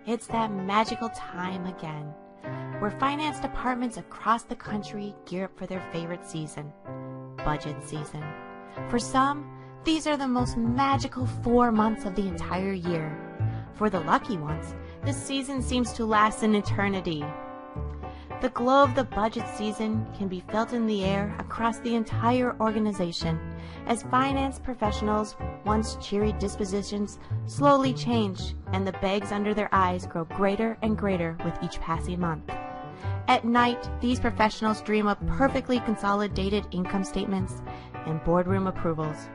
It's that magical time again, where finance departments across the country gear up for their favorite season, budget season. For some, these are the most magical 4 months of the entire year. For the lucky ones, this season seems to last an eternity. The glow of the budget season can be felt in the air across the entire organization as finance professionals' once cheery dispositions slowly change and the bags under their eyes grow greater and greater with each passing month. At night, these professionals dream of perfectly consolidated income statements and boardroom approvals,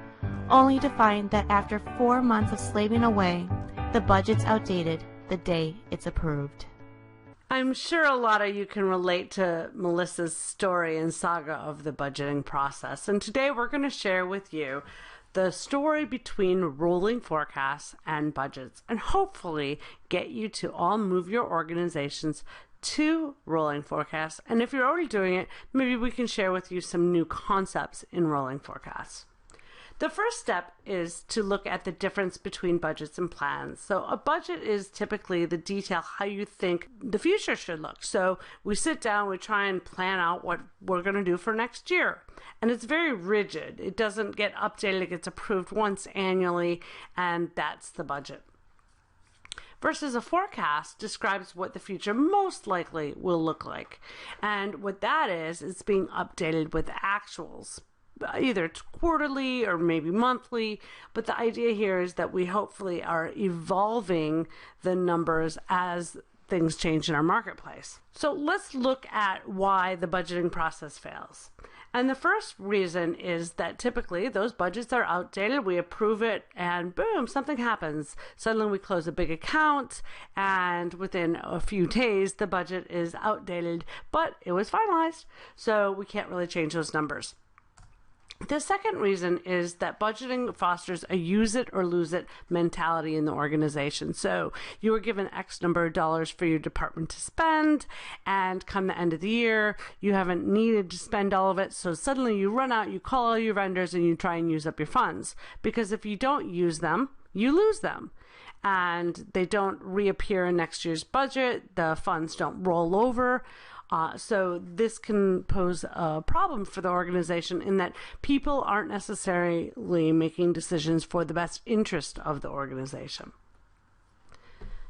only to find that after 4 months of slaving away, the budget's outdated the day it's approved. I'm sure a lot of you can relate to Melissa's story and saga of the budgeting process. And today we're going to share with you the story between rolling forecasts and budgets, and hopefully get you to all move your organizations to rolling forecasts. And if you're already doing it, maybe we can share with you some new concepts in rolling forecasts. The first step is to look at the difference between budgets and plans. So a budget is typically the detail how you think the future should look. So we sit down, we try and plan out what we're going to do for next year. And it's very rigid. It doesn't get updated. It gets approved once annually, and that's the budget. Versus a forecast describes what the future most likely will look like. And what that is, it's being updated with actuals. Either quarterly or maybe monthly, but the idea here is that we hopefully are evolving the numbers as things change in our marketplace. So let's look at why the budgeting process fails. And the first reason is that typically those budgets are outdated, we approve it, and boom, something happens. Suddenly we close a big account, and within a few days the budget is outdated, but it was finalized, so we can't really change those numbers. The second reason is that budgeting fosters a use it or lose it mentality in the organization. So you were given X number of dollars for your department to spend, and come the end of the year, you haven't needed to spend all of it. So suddenly you run out, you call all your vendors, and you try and use up your funds. Because if you don't use them, you lose them. And they don't reappear in next year's budget. The funds don't roll over. So this can pose a problem for the organization in that people aren't necessarily making decisions for the best interest of the organization.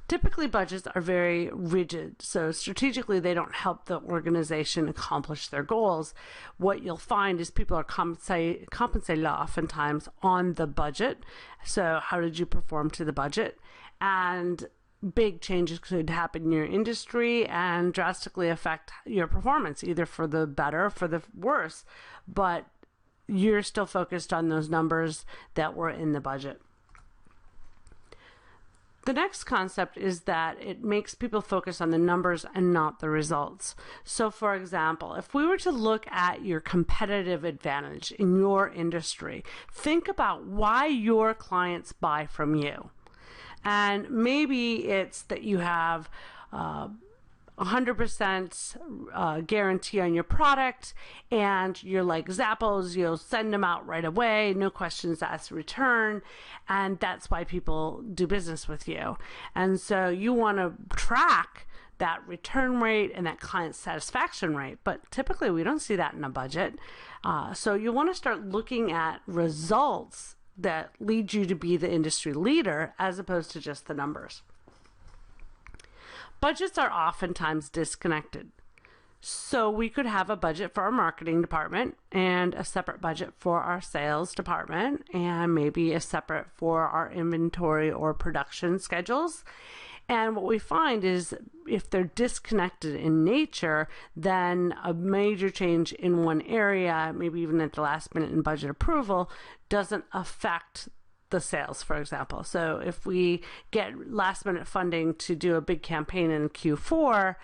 Typically, budgets are very rigid, so strategically they don't help the organization accomplish their goals. What you'll find is people are compensated oftentimes on the budget. So how did you perform to the budget? And big changes could happen in your industry and drastically affect your performance, either for the better or for the worse, but you're still focused on those numbers that were in the budget. The next concept is that it makes people focus on the numbers and not the results. So for example, if we were to look at your competitive advantage in your industry, think about why your clients buy from you. And maybe it's that you have 100% guarantee on your product, and you're like Zappos, you'll send them out right away, no questions asked return, and that's why people do business with you. And so you want to track that return rate and that client satisfaction rate, but typically we don't see that in a budget. So you want to start looking at results that lead you to be the industry leader as opposed to just the numbers. Budgets are oftentimes disconnected. So we could have a budget for our marketing department and a separate budget for our sales department, and maybe a separate for our inventory or production schedules. And what we find is if they're disconnected in nature, then a major change in one area, maybe even at the last minute in budget approval, doesn't affect the sales, for example. So if we get last minute funding to do a big campaign in Q4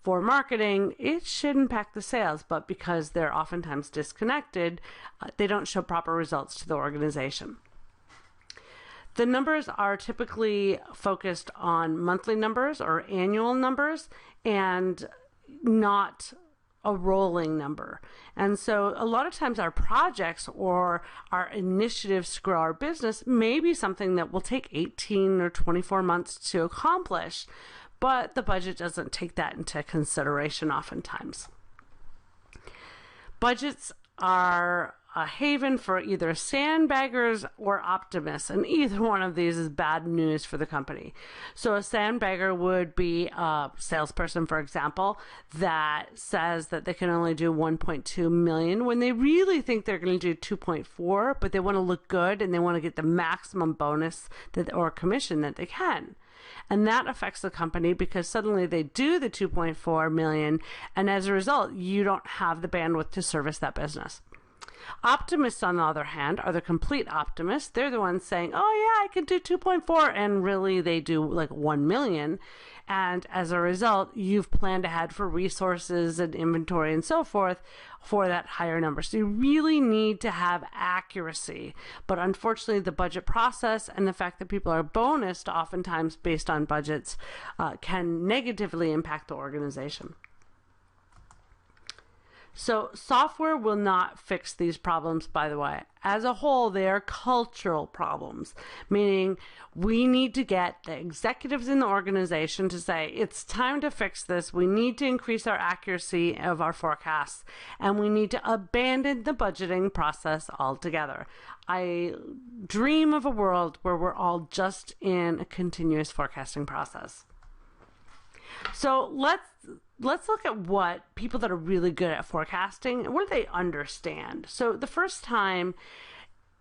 for marketing, it should impact the sales, but because they're oftentimes disconnected, they don't show proper results to the organization. The numbers are typically focused on monthly numbers or annual numbers, and not a rolling number. And so a lot of times our projects or our initiatives to grow our business may be something that will take 18 or 24 months to accomplish, but the budget doesn't take that into consideration oftentimes. Budgets are a haven for either sandbaggers or optimists, and either one of these is bad news for the company. So a sandbagger would be a salesperson, for example, that says that they can only do 1.2 million when they really think they're going to do 2.4, but they want to look good and they want to get the maximum bonus or commission that they can. And that affects the company because suddenly they do the 2.4 million, and as a result, you don't have the bandwidth to service that business. Optimists, on the other hand, are the complete optimists. They're the ones saying, oh yeah, I can do 2.4, and really they do like 1 million. And as a result, you've planned ahead for resources and inventory and so forth for that higher number. So you really need to have accuracy. But unfortunately, the budget process and the fact that people are bonused oftentimes based on budgets can negatively impact the organization. So software will not fix these problems, by the way. As a whole, they are cultural problems, meaning we need to get the executives in the organization to say, it's time to fix this. We need to increase our accuracy of our forecasts, and we need to abandon the budgeting process altogether. I dream of a world where we're all just in a continuous forecasting process. So let's look at what people that are really good at forecasting, what do they understand? So the first item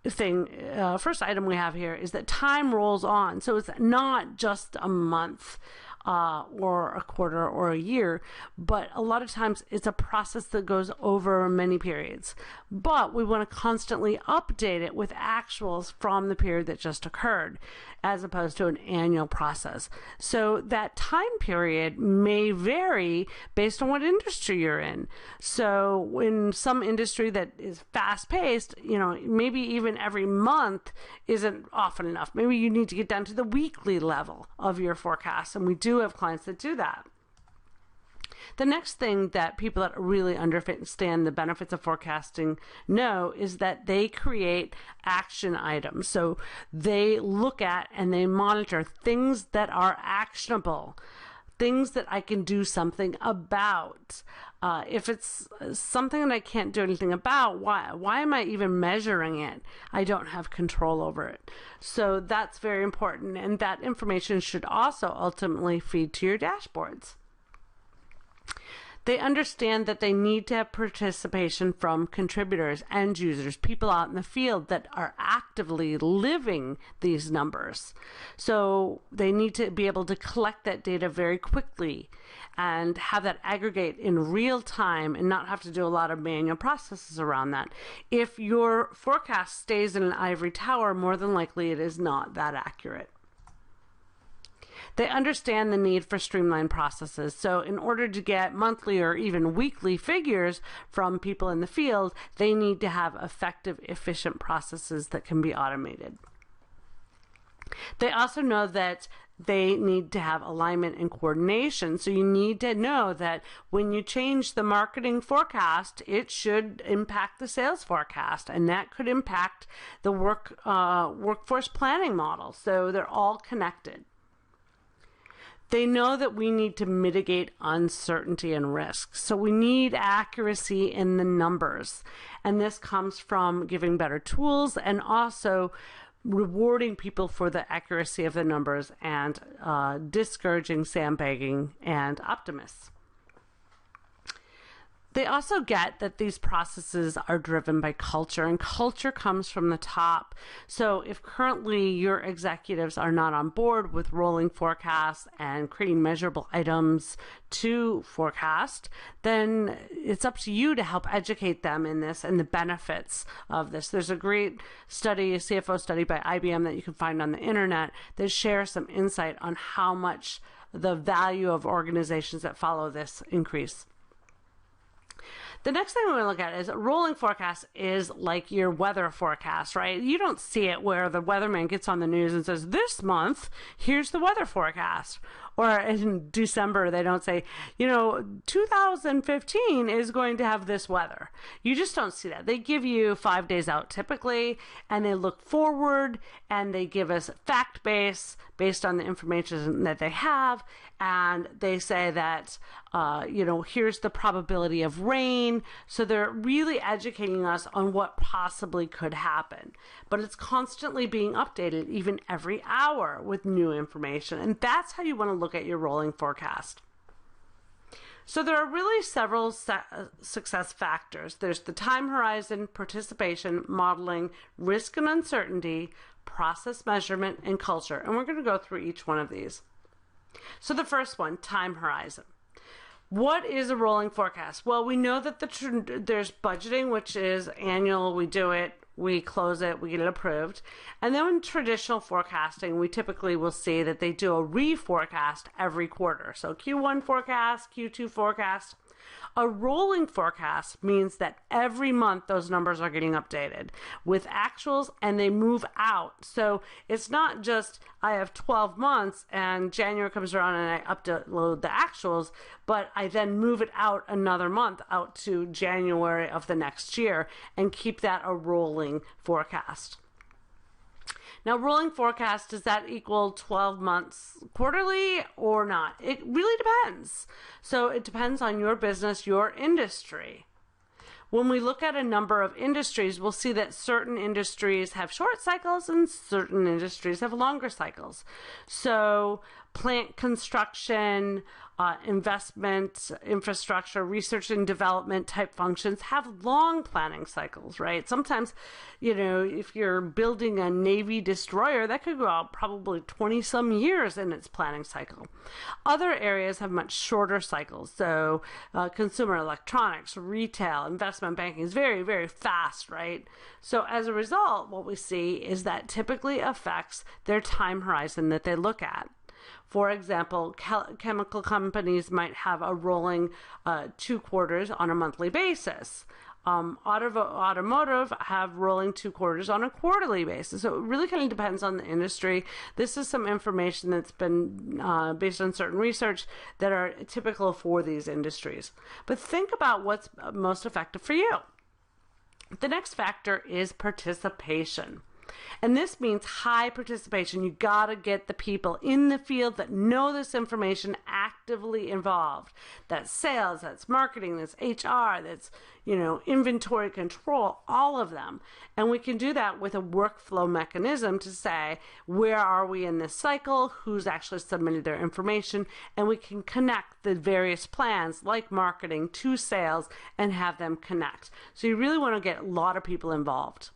we have here is that time rolls on. So it's not just a month or a quarter or a year, but a lot of times it's a process that goes over many periods. But we want to constantly update it with actuals from the period that just occurred, as opposed to an annual process. So that time period may vary based on what industry you're in. So in some industry that is fast-paced, maybe even every month isn't often enough. Maybe you need to get down to the weekly level of your forecast, and we do have clients that do that. The next thing that people that really understand the benefits of forecasting know is that they create action items. So they look at and they monitor things that are actionable, things that I can do something about. If it's something that I can't do anything about, why am I even measuring it? I don't have control over it. So that's very important, and that information should also ultimately feed to your dashboards. They understand that they need to have participation from contributors, end users, people out in the field that are actively living these numbers. So they need to be able to collect that data very quickly and have that aggregate in real time and not have to do a lot of manual processes around that. If your forecast stays in an ivory tower, more than likely it is not that accurate. They understand the need for streamlined processes. So in order to get monthly or even weekly figures from people in the field, they need to have effective, efficient processes that can be automated. They also know that they need to have alignment and coordination. So you need to know that when you change the marketing forecast, it should impact the sales forecast, and that could impact the workforce planning model. So they're all connected. They know that we need to mitigate uncertainty and risk. So we need accuracy in the numbers. And this comes from giving better tools and also rewarding people for the accuracy of the numbers and discouraging sandbagging and optimists. They also get that these processes are driven by culture, and culture comes from the top. So if currently your executives are not on board with rolling forecasts and creating measurable items to forecast, then it's up to you to help educate them in this and the benefits of this. There's a great study, a CFO study by IBM that you can find on the internet that shares some insight on how much the value of organizations that follow this increase. The next thing we want to look at is rolling forecast is like your weather forecast, right? You don't see it where the weatherman gets on the news and says, this month, here's the weather forecast. Or in December, they don't say, 2015 is going to have this weather. You just don't see that. They give you 5 days out typically, and they look forward, and they give us fact base based on the information that they have. And they say that, here's the probability of rain. So they're really educating us on what possibly could happen. But it's constantly being updated, even every hour, with new information. And that's how you want to look at your rolling forecast. So there are really several success factors. There's the time horizon, participation, modeling, risk and uncertainty, process measurement, and culture. And we're going to go through each one of these. So the first one, time horizon. What is a rolling forecast? Well, we know that there's budgeting, which is annual. We do it, we close it, we get it approved. And then in traditional forecasting, we typically will see that they do a reforecast every quarter. So Q1 forecast, Q2 forecast. A rolling forecast means that every month those numbers are getting updated with actuals and they move out. So it's not just I have 12 months and January comes around and I upload the actuals, but I then move it out another month out to January of the next year and keep that a rolling forecast. Now, rolling forecast, does that equal 12 months quarterly or not? It really depends. So it depends on your business, your industry. When we look at a number of industries, we'll see that certain industries have short cycles and certain industries have longer cycles. So plant construction, investment, infrastructure, research and development type functions have long planning cycles, right? Sometimes, if you're building a Navy destroyer, that could go out probably 20 some years in its planning cycle. Other areas have much shorter cycles. So consumer electronics, retail, investment banking is very, very fast, right? So as a result, what we see is that typically affects their time horizon that they look at. For example, chemical companies might have a rolling 2 quarters on a monthly basis. Automotive have rolling 2 quarters on a quarterly basis. So it really kind of depends on the industry. This is some information that's been based on certain research that are typical for these industries. But think about what's most effective for you. The next factor is participation. And this means high participation. You got to get the people in the field that know this information actively involved. That's sales, that's marketing, that's HR, that's, inventory control, all of them. And we can do that with a workflow mechanism to say, where are we in this cycle? Who's actually submitted their information? And we can connect the various plans like marketing to sales and have them connect. So you really want to get a lot of people involved.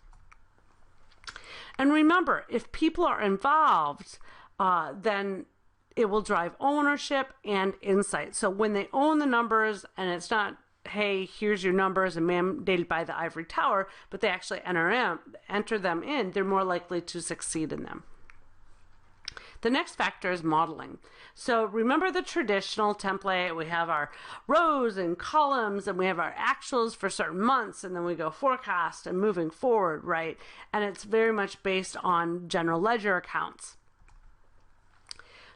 And remember, if people are involved, then it will drive ownership and insight. So when they own the numbers and it's not, hey, here's your numbers and mandated by the ivory tower, but they actually enter them in, they're more likely to succeed in them. The next factor is modeling. So remember the traditional template. We have our rows and columns and we have our actuals for certain months and then we go forecast and moving forward, right? And it's very much based on general ledger accounts.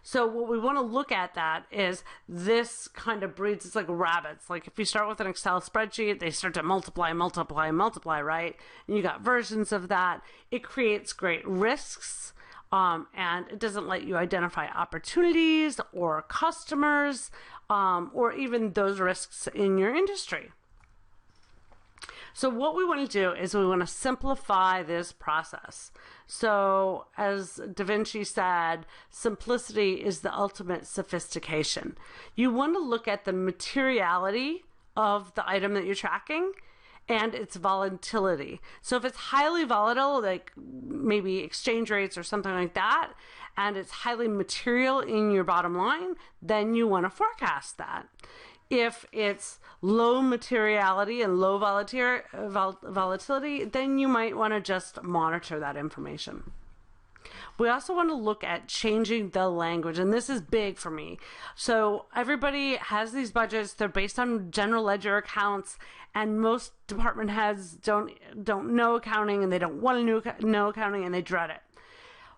So what we want to look at that is this kind of breeds, it's like rabbits. Like if you start with an Excel spreadsheet, they start to multiply, right? And you got versions of that. It creates great risks. And it doesn't let you identify opportunities or customers or even those risks in your industry. So what we want to do is we want to simplify this process. So as Da Vinci said, simplicity is the ultimate sophistication. You want to look at the materiality of the item that you're tracking and its volatility. So if it's highly volatile, like maybe exchange rates or something like that, and it's highly material in your bottom line, then you want to forecast that. If it's low materiality and low volatility, then you might want to just monitor that information. We also want to look at changing the language, and this is big for me. So everybody has these budgets. They're based on general ledger accounts, and most department heads don't know accounting, and they don't want to know accounting, and they dread it.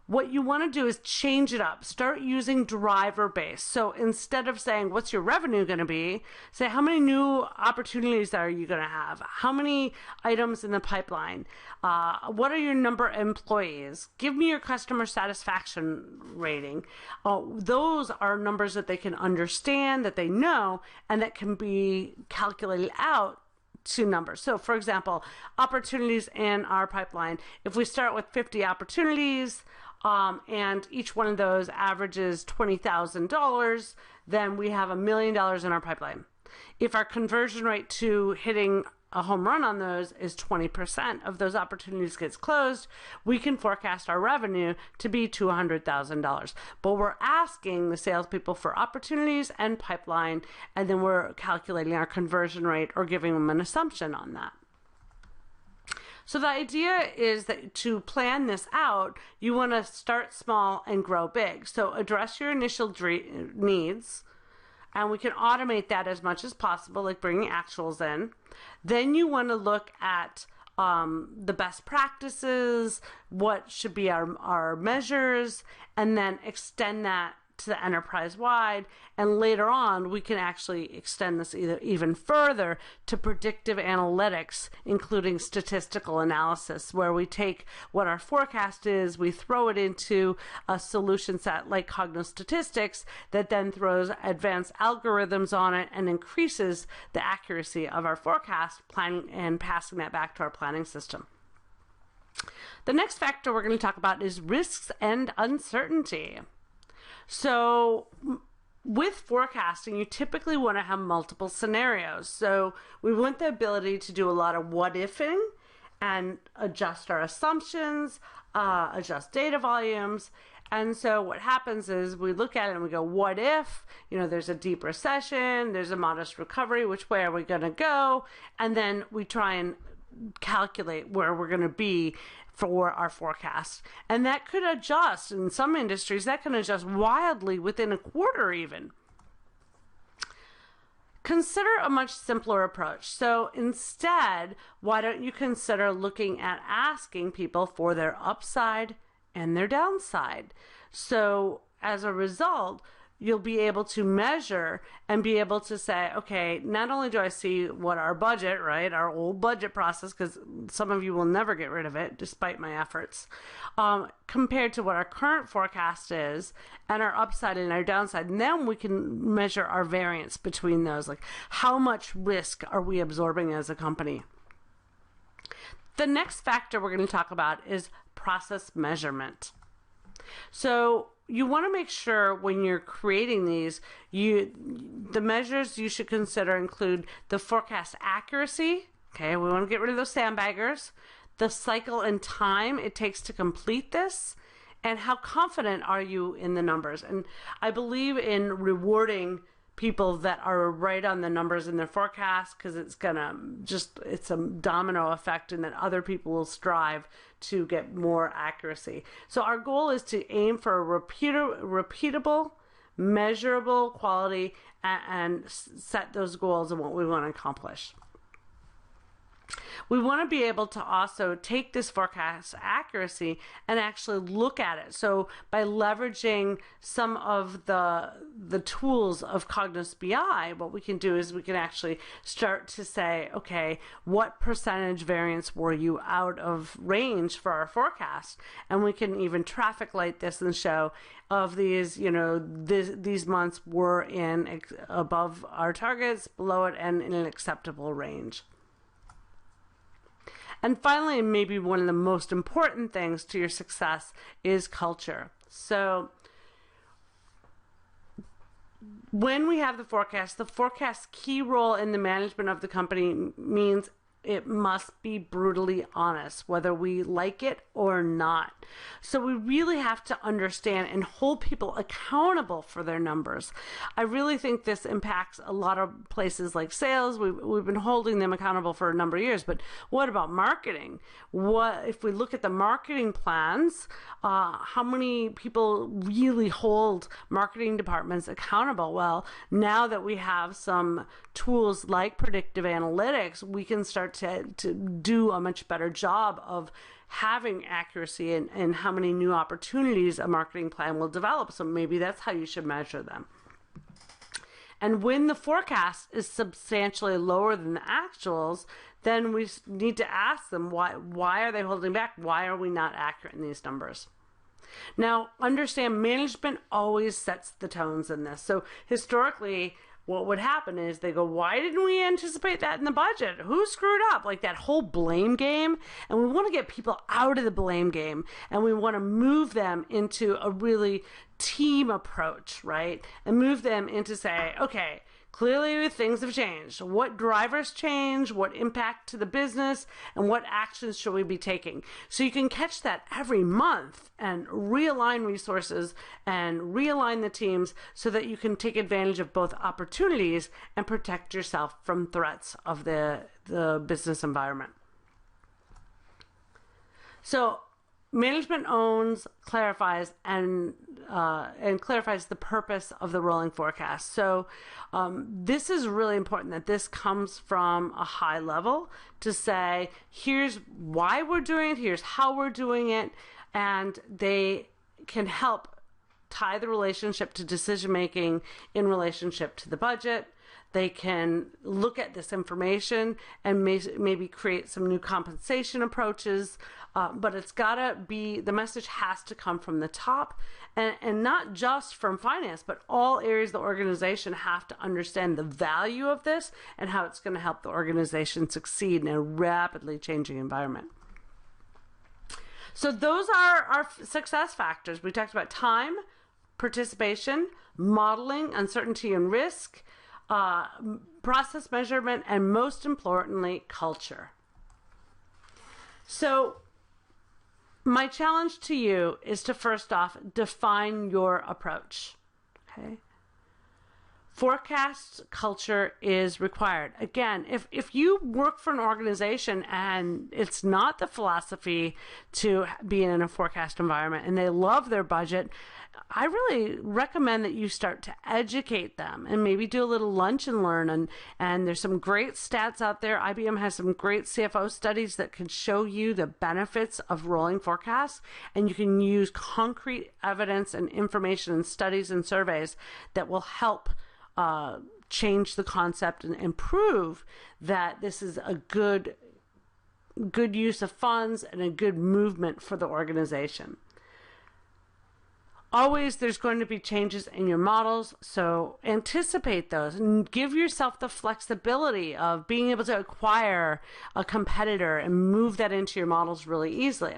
What you want to do is change it up. Start using driver base. So instead of saying, what's your revenue going to be? Say, how many new opportunities are you going to have? How many items in the pipeline? What are your number of employees? Give me your customer satisfaction rating. Those are numbers that they can understand, that they know, and that can be calculated out to numbers. So for example, opportunities in our pipeline, if we start with 50 opportunities, and each one of those averages $20,000, then we have $1 million in our pipeline. If our conversion rate to hitting a home run on those is 20% of those opportunities gets closed, we can forecast our revenue to be $200,000. But we're asking the salespeople for opportunities and pipeline, and then we're calculating our conversion rate or giving them an assumption on that. So the idea is that to plan this out, you want to start small and grow big. So address your initial needs, and we can automate that as much as possible, like bringing actuals in. Then you want to look at the best practices, what should be our measures, and then extend that to the enterprise-wide, and later on we can actually extend this even further to predictive analytics, including statistical analysis, where we take what our forecast is, we throw it into a solution set like cognostatistics that then throws advanced algorithms on it and increases the accuracy of our forecast planning and passing that back to our planning system. The next factor we're going to talk about is risks and uncertainty. So with forecasting, you typically want to have multiple scenarios. So we want the ability to do a lot of what-ifing and adjust our assumptions, adjust data volumes. And so what happens is we look at it and we go, what if, there's a deep recession, there's a modest recovery, which way are we going to go? And then we try and calculate where we're going to be for our forecast. And that could adjust in some industries, that can adjust wildly within a quarter even. Consider a much simpler approach. So instead, why don't you consider looking at asking people for their upside and their downside? So as a result, you'll be able to measure and be able to say, okay, not only do I see what our budget, right, our old budget process, because some of you will never get rid of it despite my efforts, compared to what our current forecast is and our upside and our downside. And then we can measure our variance between those, like how much risk are we absorbing as a company. The next factor we're going to talk about is process measurement. So you want to make sure when you're creating these, the measures you should consider include the forecast accuracy. Okay, we want to get rid of those sandbaggers. The cycle and time it takes to complete this, and how confident are you in the numbers. And I believe in rewarding people that are right on the numbers in their forecast, because it's a domino effect, and then other people will strive to get more accuracy. So our goal is to aim for a repeatable, measurable quality, and set those goals and what we want to accomplish. We want to be able to also take this forecast accuracy and actually look at it. So by leveraging some of the tools of Cognos BI, what we can do is we can actually start to say, okay, what percentage variance were you out of range for our forecast? And we can even traffic light this and show of these, these months were in above our targets, below it, and in an acceptable range. And finally, maybe one of the most important things to your success is culture. So when we have the forecast key role in the management of the company means it must be brutally honest, whether we like it or not. So we really have to understand and hold people accountable for their numbers. I really think this impacts a lot of places like sales. We've been holding them accountable for a number of years, but what about marketing? What if we look at the marketing plans? How many people really hold marketing departments accountable? Well, now that we have some tools like predictive analytics, we can start to do a much better job of having accuracy in how many new opportunities a marketing plan will develop. So maybe that's how you should measure them. And when the forecast is substantially lower than the actuals, then we need to ask them, why are they holding back? Why are we not accurate in these numbers? Now, understand management always sets the tones in this. So historically, what would happen is they go, why didn't we anticipate that in the budget? Who screwed up? Like that whole blame game. And we want to get people out of the blame game, and we want to move them into a really team approach, right? And move them into say, okay, clearly things have changed. What drivers change? What impact to the business? And what actions should we be taking? So you can catch that every month and realign resources and realign the teams so that you can take advantage of both opportunities and protect yourself from threats of the business environment. So management owns, clarifies, and clarifies the purpose of the rolling forecast. So this is really important that this comes from a high level to say, here's why we're doing it, here's how we're doing it, and they can help tie the relationship to decision making in relationship to the budget. They can look at this information and maybe create some new compensation approaches, but it's got to be, the message has to come from the top, and not just from finance, but all areas of the organization have to understand the value of this and how it's going to help the organization succeed in a rapidly changing environment. So those are our success factors. We talked about time, participation, modeling, uncertainty and risk, process measurement, and most importantly, culture. So my challenge to you is to first off define your approach. Okay. Forecast culture is required. Again, if you work for an organization and it's not the philosophy to be in a forecast environment and they love their budget, I really recommend that you start to educate them and maybe do a little lunch and learn. And there's some great stats out there. IBM has some great CFO studies that can show you the benefits of rolling forecasts, and you can use concrete evidence and information and studies and surveys that will help change the concept and prove that this is a good use of funds and a good movement for the organization. Always there's going to be changes in your models, so anticipate those and give yourself the flexibility of being able to acquire a competitor and move that into your models really easily.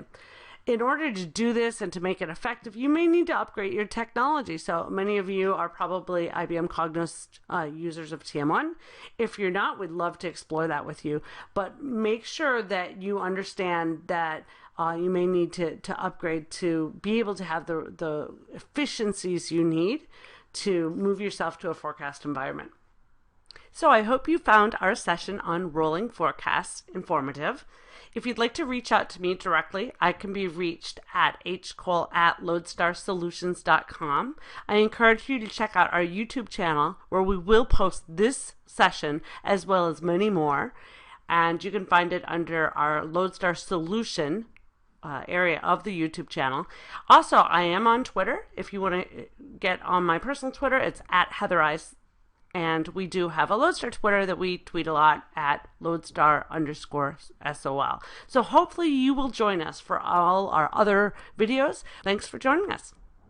In order to do this and to make it effective, you may need to upgrade your technology. So many of you are probably IBM Cognos users of TM1. If you're not, we'd love to explore that with you. But make sure that you understand that you may need to upgrade to be able to have the efficiencies you need to move yourself to a forecast environment. So I hope you found our session on rolling forecasts informative. If you'd like to reach out to me directly, I can be reached at hcole@lodestarsolutions.com. I encourage you to check out our YouTube channel where we will post this session as well as many more. And you can find it under our Lodestar Solution area of the YouTube channel. Also, I am on Twitter. If you want to get on my personal Twitter, it's at HeatherEyes. And we do have a Lodestar Twitter that we tweet a lot at Lodestar_SOL. So hopefully you will join us for all our other videos. Thanks for joining us.